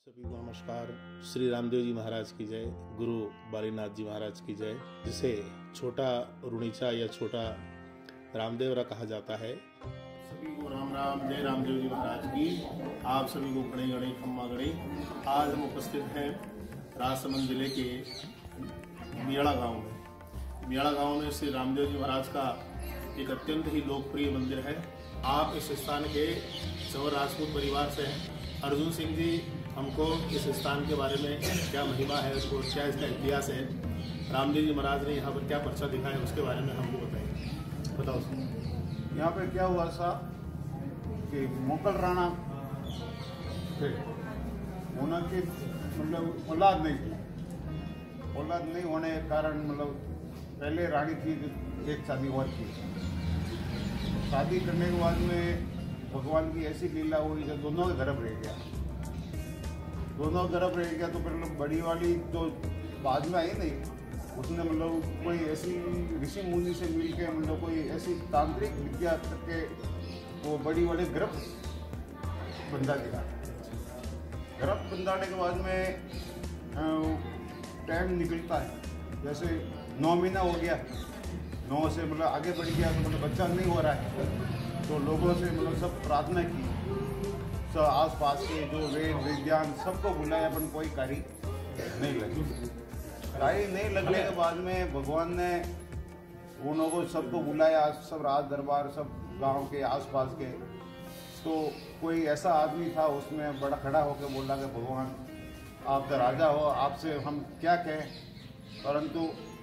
सभी को नमस्कार। श्री रामदेव जी महाराज की जय, गुरु बालीनाथ जी महाराज की जय। जिसे छोटा रुणीचा या छोटा रामदेवरा कहा जाता है। सभी को राम राम, जय रामदेव जी महाराज की। आप सभी को गणे गणे खम्मा गणे। आज हम उपस्थित हैं राजसमंद जिले के मियाड़ा गांव में। मियाड़ा गांव में श्री रामदेव जी महाराज का एक अत्यंत ही लोकप्रिय मंदिर है। आप इस स्थान के चौर राजपूत परिवार से हैं। अर्जुन सिंह जी हमको इस स्थान के बारे में क्या महिमा है और क्या इसका इतिहास है, रामदेव जी महाराज ने यहाँ पर क्या पर्चा दिखा है, उसके बारे में हमको बताइए। बताओ सर। यहाँ पे क्या हुआ सा कि मोकल राणा थे, उनकी मतलब औलाद नहीं थी। औलाद नहीं होने के कारण मतलब पहले रानी थी, एक शादी और थी। शादी करने के बाद में भगवान की ऐसी लीला हुई कि दोनों का गर्भ रह गया। दोनों गर्भ रह गया तो फिर बड़ी वाली तो बाद में आई नहीं, उसने मतलब कोई ऐसी ऋषि मुनि से मिल के मतलब कोई ऐसी तांत्रिक विद्या करके वो बड़ी वाले गर्भ बंधा दिया। गर्भ बंधाने के बाद में टाइम निकलता है, जैसे 9 महीना हो गया, 9 से मतलब आगे बढ़ गया तो मतलब बच्चा नहीं हो रहा है। तो लोगों से मतलब सब प्रार्थना की, सब आस पास के जो वेद विज्ञान सबको बुलाया, अपन कोई कार्य नहीं लगी। कार्य नहीं लगने के बाद में भगवान ने उन को सबको बुलाया, सब राज दरबार सब गांव के आसपास के। तो कोई ऐसा आदमी था, उसमें बड़ा खड़ा होकर बोला कि भगवान आप तो राजा हो, आपसे हम क्या कहें। परंतु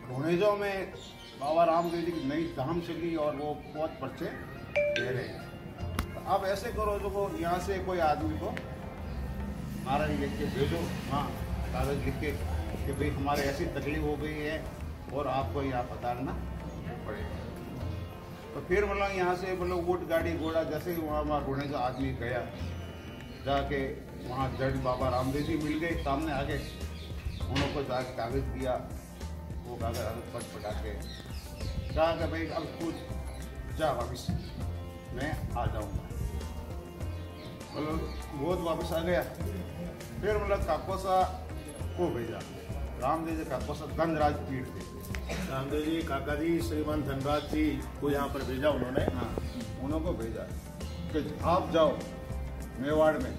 भुनेजों में बाबा रामदेव जी की नई धाम चली और वो बहुत पर्चे दे रहे हैं। अब ऐसे करो जो को यहाँ से कोई आदमी को महाराज लिख के भेजो, हाँ कागज लिख के कि भाई हमारे ऐसी तकलीफ हो गई है और आपको यहाँ पता करना पड़ेगा। तो फिर मतलब यहाँ से मतलब ऊँट गाड़ी घोड़ा जैसे ही वहाँ ढूंढने का आदमी गया, जाके वहाँ जज बाबा रामदेव जी मिल गए, सामने आ गए। उनको जाके कागज दिया, वो कागज पट पटा के कहा कि भाई अब खुद जा वापिस, मैं आ जाऊँगा। मतलब बहुत वापस आ गया। फिर मतलब काकोसा को भेजा, रामदेव जी काकोसा धनराज पीठ थे। रामदेव जी काका जी श्रीमान धनराज जी को यहाँ पर भेजा उन्होंने। हाँ, उनको भेजा कि आप जाओ मेवाड़ में,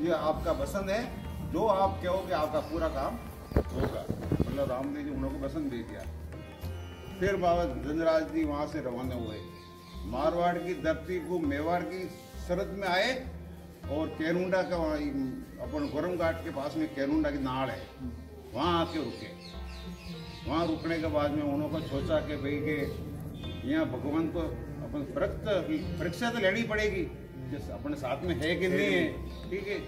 ये आपका पसंद है, जो आप कहोगे आपका पूरा काम होगा। मतलब रामदेव जी उनको पसंद दे दिया। फिर बाबा धनराज जी वहाँ से रवाना हुए, मारवाड़ की धरती को मेवाड़ की सरहद में आए और कैरुंडा का अपन गोरम घाट के पास में कैरुंडा की नाड़ है, वहाँ आके रुके। वहाँ रुकने के बाद में उन्होंने सोचा कि भाई के यहाँ भगवान को अपन परीक्षा तो लेनी पड़ेगी, जैसे अपने साथ में है कि नहीं है, ठीक है।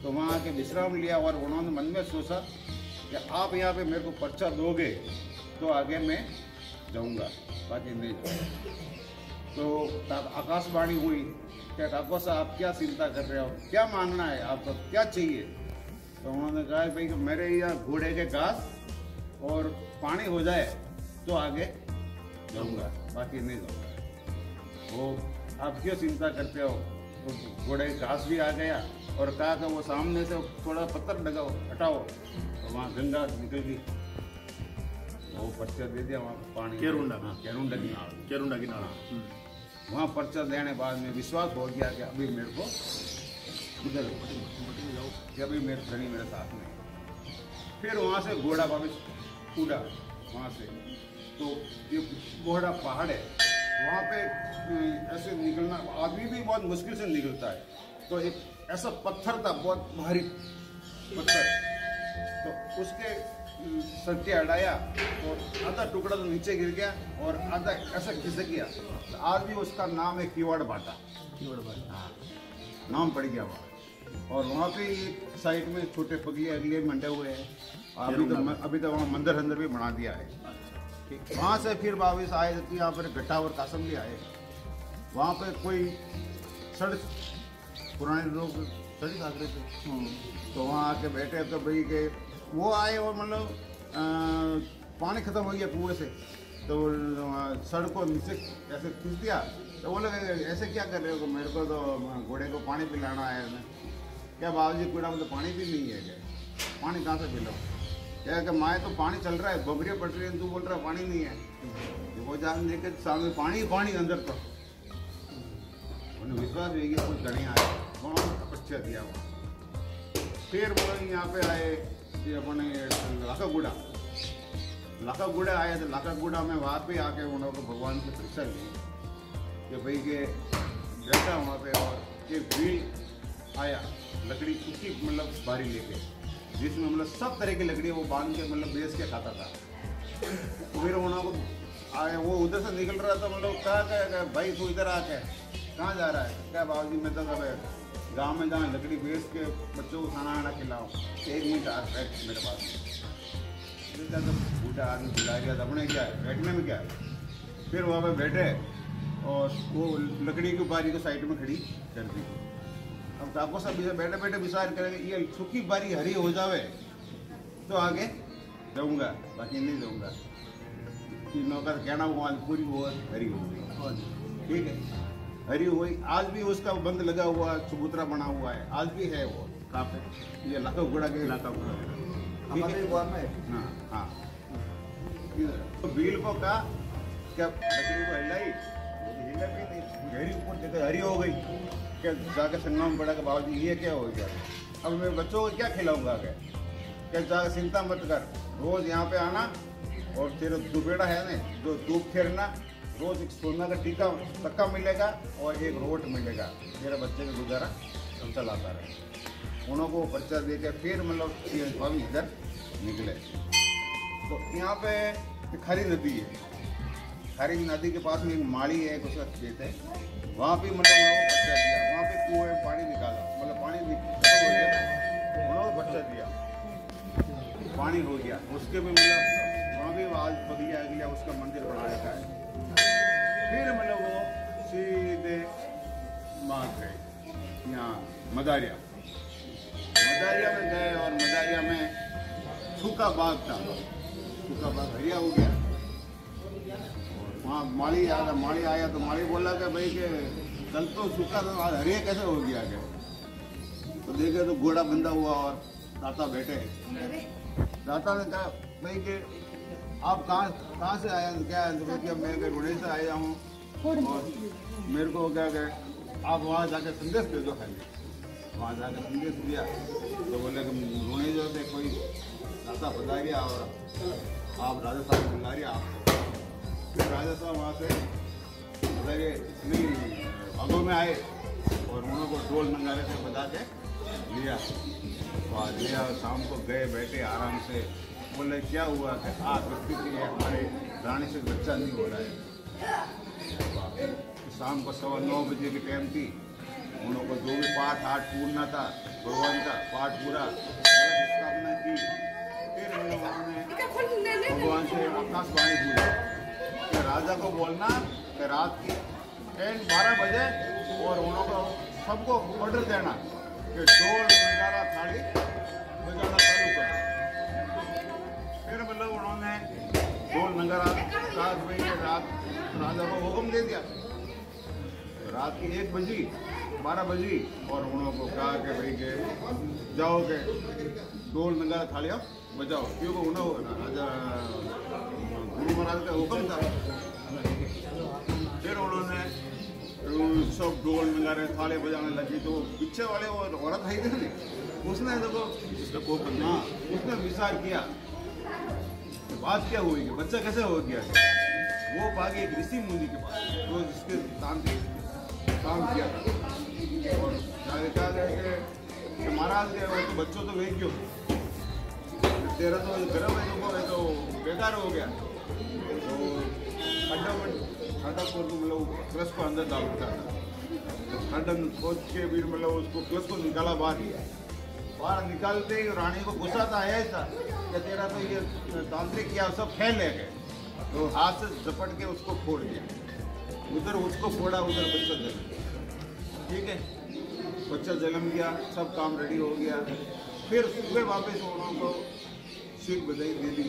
तो वहाँ आके विश्राम लिया और उन्होंने मन में सोचा कि आप यहाँ पे मेरे को पर्चा दोगे तो आगे मैं जाऊँगा, बाकी नहीं जाऊँगा। तो आकाशवाणी हुई क्या काको साहब आप क्या चिंता कर रहे हो, क्या मांगना है आपको, क्या चाहिए। तो उन्होंने कहा भाई कि मेरे यहाँ घोड़े के घास और पानी हो जाए तो आगे जाऊँगा, बाकी नहीं जाऊँगा। वो आप क्यों चिंता करते हो। तो घोड़े के घास भी आ गया और कहा कि वो सामने से थोड़ा पत्थर लगाओ, हटाओ, तो वहाँ गंगा निकल गई। वो पर्चा दे दिया वहाँ पानी, कैरुंडा, कैरुंडा की नाड़, कैरुंडा की नाड़ा। वहाँ पर्चा देने बाद में विश्वास हो गया कि अभी मेरे को उधर कि अभी मेरे धनी मेरे साथ में। फिर वहाँ से घोड़ा वापस उड़ा वहाँ से। तो ये घोड़ा पहाड़ है, वहाँ पे ऐसे निकलना आदमी भी बहुत मुश्किल से निकलता है। तो एक ऐसा पत्थर था, बहुत भारी पत्थर, तो उसके सत्य हटाया तो आधा टुकड़ा तो नीचे गिर गया और आधा ऐसा खिसक गया। तो आज भी उसका नाम है कीवाड़ बाटा। हाँ, नाम पड़ गया वहाँ। और वहाँ पे एक साइड में छोटे पगले अगले मंडे हुए हैं। अभी तो वहाँ मंदिर अंदर भी बना दिया है। ठीक, वहाँ से फिर वापिस आए तो यहाँ पर घट्टा और कासम भी आए। वहाँ पे कोई सड़क, पुराने लोग सड़क खा रहे थे, तो वहाँ आके बैठे तो भाई के वो आए और मतलब पानी खत्म हो गया कुएं से, तो सड़क को नीचे ऐसे खींच दिया। तो वो लोग ऐसे क्या कर रहे हो, मेरे को तो घोड़े को पानी पिलाना है। क्या बाबू जी कूड़ा में तो पानी भी नहीं है, क्या पानी कहाँ से पिलाओ? क्या कि माए तो पानी चल रहा है, बबरिया पट रही है, तू बोल रहा है पानी नहीं है। वो जान देखे सामने पानी पानी अंदर तो उन्हें विश्वास हुई कि कुछ गणे आए, वहाँ तपस्या दिया वो। फिर वो यहाँ पे आए कि अपने लाखागुड़ा आए, तो लाखागुड़ा में वहाँ पे आके उन्होंने भगवान से परीक्षा ली कि भाई के बैठा वहाँ पे, और एक भीड़ आया लकड़ी उसकी मतलब बारी लेके, जिसमें मतलब सब तरह की लकड़ी वो बांध के मतलब बेच के खाता था। तो फिर उन्होंने आए, वो उधर से निकल रहा था, मतलब कहा भाई तू इधर आके कहाँ जा रहा है? क्या बाबू जी मैं तो गाँव में जाना लकड़ी बेच के बच्चों को खाना आना खिलाऊँ, 1 मिनट आ बैठ मेरे पास। तो बूढ़ा आदमी बुला दिया था, अपने क्या है बैठने में क्या है। फिर वहाँ पे बैठे और वो लकड़ी की बारी को साइड में खड़ी कर दी। अब काको सब बैठे बैठे विचार करेंगे ये सूखी बारी हरी हो जावे तो आगे जाऊँगा, बाकी नहीं जाऊँगा। नौकर कहना वो पूरी वो हरी हो गई, ठीक है हरी हुई। आज भी उसका बंद लगा हुआ चबूतरा बना हुआ है, आज भी है वो कहाँ पे, ये लाखागुड़ा के लाखागुड़ा है। हाँ तो भील को कहा क्या लकड़ी को हिलाई, हिला भी नहीं, गहरी ऊपर देखा हरी हो गई। क्या जाकर संगमा में पड़ा कि बाबा जी ये क्या हो गया, अब मैं बच्चों को क्या खिलाऊंगा? क्या जाकर चिंता मत कर, रोज यहाँ पे आना और तेरा दुपेड़ा है ना जो धूप फेरना, रोज एक सोना का टीका तक्का मिलेगा और एक रोट मिलेगा, मेरे बच्चे का गुजारा सब चलाता रहे। उन्हों को पर्चा दे के फिर मतलब स्वामी इधर निकले। तो यहाँ पे खारी नदी है, खारी नदी के पास में एक माड़ी है, उसका खेत है, वहाँ पे मतलब उन्होंने पर्चा दिया, वहाँ पे कुएं में पानी निकाला, मतलब पानी हो गया, उन्होंने पर्चा दिया, पानी हो गया, उसके भी मतलब वहाँ भी आज बगिया गया, उसका मंदिर बना रखा है। फिर मतलब वो सीधे मार गए यहाँ मदारिया में गए, और मदारिया में सूखा बाग था, सूखा बाग हरिया हो गया। वहाँ माली आया तो माली बोला कि भाई के कल तो सूखा था, आज हरिया कैसे हो गया? क्या तो देखे तो घोड़ा बंधा हुआ और दाता बैठे। दाता ने कहा भाई के आप कहाँ से आए? क्या है? तो क्या मैं रुणे से आया हूँ, और मेरे को क्या कहे आप वहाँ जाकर संदेश दे दो खाली। वहाँ जाकर संदेश दिया तो बोले कि रुणे जो थे कोई दाता बता गया और आप राजा साहब बुला रहे आपको। फिर राजा साहब वहाँ से बताइए नहीं भागों में आए और उन्होंने को ढोल नगारे से बजा के लिया, वहाँ लिया। शाम को गए बैठे आराम से, बोले क्या हुआ कि परिस्थिति है हमारे रानी से बच्चा नहीं हो रहा है। शाम को 9:15 बजे की टाइम थी, उन्होंने को जो भी पाठ पूर्णा था भगवान का पाठ पूरा स्थापना की। फिर उन्होंने भगवान से आकाशवाणी पूछा कि राजा को बोलना कि रात की 12 बजे और उन्होंने सबको ऑर्डर देना कि ढोल नगारा थाली बजाना चालू कर। फिर मतलब उन्होंने ढोल नगारा 7 बजे रात राजा को हुक्म दे दिया। रात की 1 बजी 12 बजी और उन्होंने कहा कि भाई के जाओ के ढोल नगारा थालियाँ बजाओ, क्योंकि उन्होंने राजा गुरु महाराज का हुक्म था। फिर उन्होंने सब ढोल नगारे थाले बजाने लगी, तो पीछे वाले वो औरत आई थी ना, उसने देखो हाँ उसने विचार किया बात क्या हुई, बच्चा कैसे हो गया। वो भागे एक ऋषि मुनि के पास जो जिसके काम किया था, और कहा गया कि महाराज गए वो तो बच्चों तो वही क्यों, तेरा तो गर्म है तो बेकार हो गया। तो खड्डा खोद मतलब प्लस को अंदर डाल देता था, खड्डा खोद के भी मतलब उसको प्लस को निकाला बाहर निकालते ही रानी को गुस्सा था आया था कि तेरा तो ये तांत्रिक किया सब फैल ले गए। तो हाथ से झपट के उसको फोड़ दिया, उधर उसको फोड़ा उधर बच्चा जन्म गया। ठीक है, बच्चा जन्म गया, सब काम रेडी हो गया। फिर सुबह वापस उन्होंने को सीख बधाई दे दी।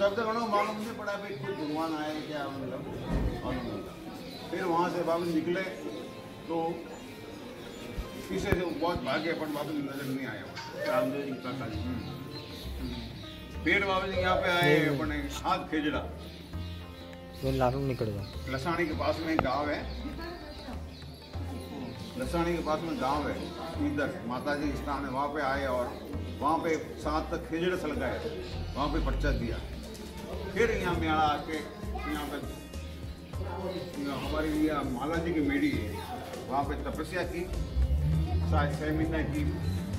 तब तक उन्होंने मालूम नहीं पड़ा भाई कोई भगवान आए क्या, मतलब मालूम नहीं था। फिर वहाँ से वापस निकले तो पीछे से बहुत भागे अपन वापस नजर नहीं आया वो। रामदेव जी काका जी। फिर वापस यहाँ पे आए अपने हाथ खेजड़ा लारूं निकल गया। लसाणी के पास में गांव है, लसाणी के पास में गांव है, इधर माता जी स्थान है, वहाँ पे आए और वहाँ पे 7 तक खेजड़े सलगाए, वहाँ पे पर्चा दिया। फिर यहाँ मेला आके यहाँ पे हमारी माला जी की मेड़ी है, वहाँ पे तपस्या की, शायद 6 महीना की,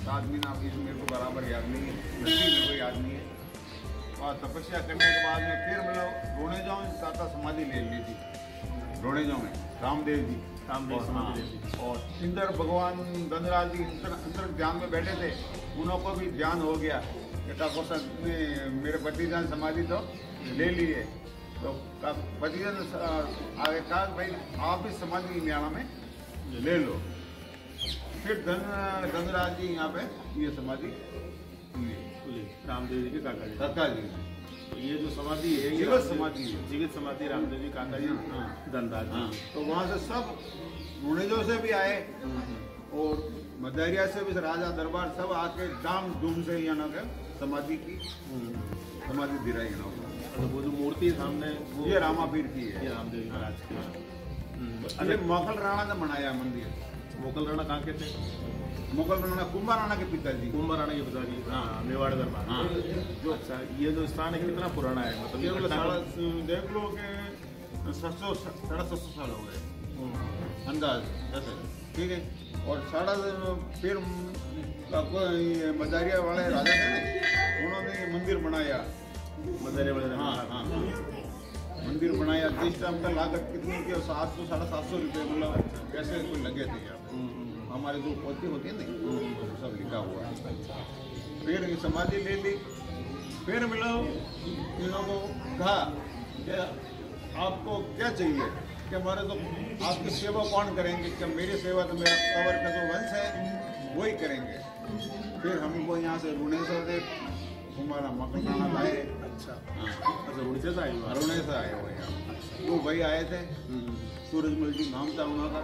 7 महीना की, मेरे को बराबर याद नहीं है, मेरे को याद नहीं है। और तपस्या करने के बाद में फिर मतलब रोणेजांव में ताता समाधि ले ली थी, रोणेजांव में रामदेव जी समाधि ले ली। और इंदर भगवान धनराज जी अंदर ध्यान में बैठे थे, उनको भी ध्यान हो गया कि ठाकुर साहब ने मेरे पतिजन समाधि तो ले लिए। तो पतिजन आगे कहा भाई आप भी समाधि न्याणा में ले लो। फिर धनराज जी यहाँ पे ये समाधि लिए रामदेव जी के काका जी। तो ये जो समाधि है, ये जीवित समाधि है, जीवित समाधि रामदेव जी काका जी धनराज जी। तो वहाँ से सब रुणेजों से भी आए और मदारिया से भी राजा दरबार सब आके धाम धूम से यहाँ के समाधि की समाधि दिलाई ना। तो वो जो मूर्ति है सामने वो ये रामापीर की है, ये रामदेव जी महाराज की। अरे मोगल राणा ने बनाया मंदिर। मोगल राणा कहाँ के थे? मुगल राणा कुंभा राणा के पिताजी। कुंभा राणा के पिताजी, हाँ, मेवाड़ दरबार। हाँ। जो अच्छा ये जो स्थान है कितना पुराना है? मतलब ये देख लो कि 700-750 साल हो गए अंदाज जैसे, ठीक है। और फिर मदारिया वाले राजा थे ना, उन्होंने ये मंदिर बनाया, मदारिया वाले। हाँ, मंदिर बनाया। जिस टाइम का लागत कितनी की? 700-750 रुपये मतलब कैसे कोई लगे थे यार। हमारे जो पोती होती है ना, सब लिखा हुआ है। फिर ये समाधि ले ली। फिर मिलो इन लोगों को कहा कि आपको क्या चाहिए कि हमारे तो आपकी सेवा कौन करेंगे? क्या मेरी सेवा तो मेरा कवर का जो वंश है वही करेंगे। फिर हमको यहाँ से रुणेश्वर से हमारा मकान लाए। अच्छा, रुणे से आए हुए? रुणे से आए हुए यहाँ, वो भाई आए थे, सूरजमल जी नाम था उनका।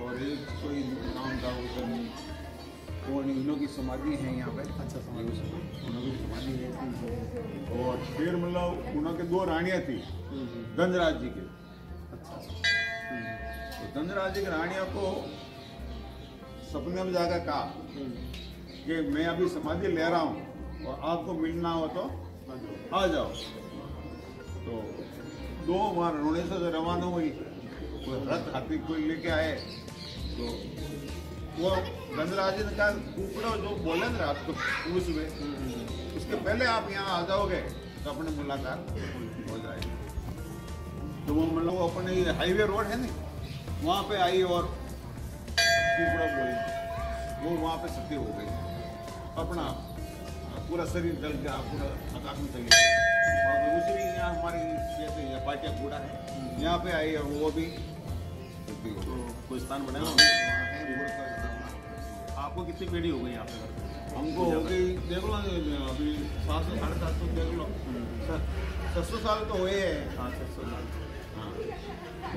और एक कोई नाम था वो इन्हों की समाधि है यहाँ पे। अच्छा, उन्हों की समाधि है। और फिर मतलब उनके 2 रानियाँ थी धनराज जी के। तो धनराज जी की रानियों को सपने में जाकर कहा कि मैं अभी समाधि ले रहा हूँ और आपको मिलना हो तो आ जाओ। तो 2 बार रुणेश्वर से रवाना हुई, कोई रथ हाथी कोई लेके आए। तो वो धनराज जी ने कहा कुकड़ो जो बोले ना आपको उसमें, उसके पहले आप यहाँ आ जाओगे तो अपने मुलाकात हो जाएगी। तो वो मतलब वो अपने हाईवे रोड है ना, वहाँ पे आई और कुकड़ो बोली, वो वहाँ पे सती हो गई। अपना पूरा शरीर जल गया, पूरा आकाश में चली गई। और दूसरी यहाँ हमारी जैसे पाटिया कूड़ा है, यहाँ पे आई और वो भी तो कोई स्थान बनाया आपको? कितनी पीढ़ी हो गई यहाँ पे? हमको हो गई देख लो अभी 700-750 देख लो, 700 साल तो हुए हैं। हाँ, 700 साल। हाँ,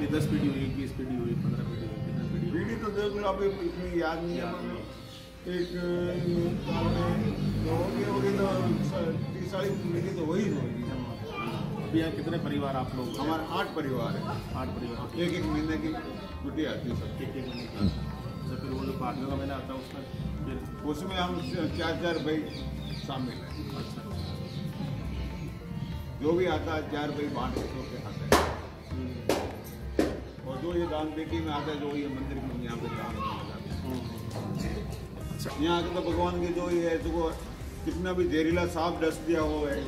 ये 10 पीढ़ी हुई, 20 पीढ़ी हुई, 15 पीढ़ी हुई, कितनी पीढ़ी? पीढ़ी तो देख लो अभी इतनी याद नहीं है। एक साल में होगी तो 30-40 पीढ़ी तो वही होगी। अभी यहाँ कितने परिवार आप लोग? हमारे 8 परिवार है। 8 परिवार। एक महीने की छुट्टी आती है सब। एक महीने की। तो फिर वो जो पार्टियों का महीना आता है उसमें फिर उसमें हम 4 भाई शामिल हैं। अच्छा, जो भी आता है 4 भाई बांट के खाते हैं। और जो ये दान पेटी में आता है, जो ये मंदिर में यहाँ पे दान यहाँ आके तो भगवान की जो ये है जो कितना भी जहरीला सांप डस दिया हो है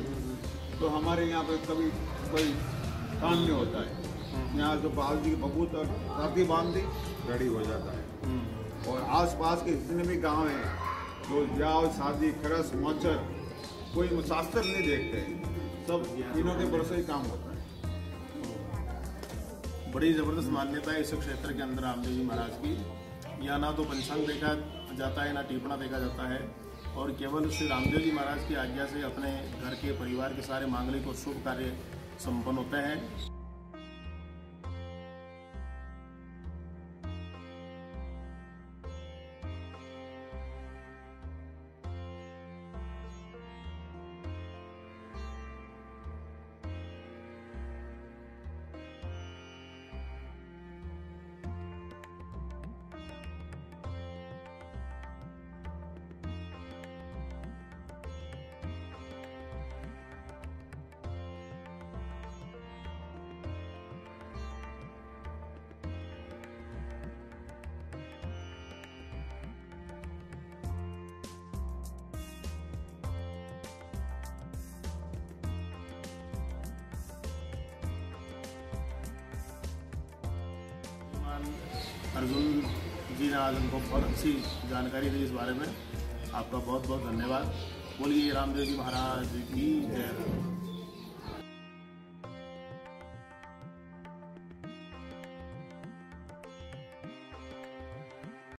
तो हमारे यहाँ पे कभी कोई काम नहीं होता है। यहाँ जो बाल जी बबूत और साथी बांध दी रेडी हो जाता है। और आसपास के जितने भी गांव हैं जो जाओ शादी खरस मोचर कोई शास्त्र नहीं देखते, सब तीनों के भरोसे ही काम होता है। बड़ी ज़बरदस्त मान्यता है इस क्षेत्र के अंदर रामदेव जी महाराज की। यहाँ ना तो पंचांग देखा जाता है, ना टिप्पणा देखा जाता है, और केवल श्री रामदेव जी महाराज की आज्ञा से अपने घर के परिवार के सारे मांगलिक और शुभ कार्य संपन्न होते हैं। अर्जुन जी ने आज हमको बहुत अच्छी जानकारी दी इस बारे में। आपका बहुत बहुत धन्यवाद। बोलिए रामदेव जी महाराज की जय।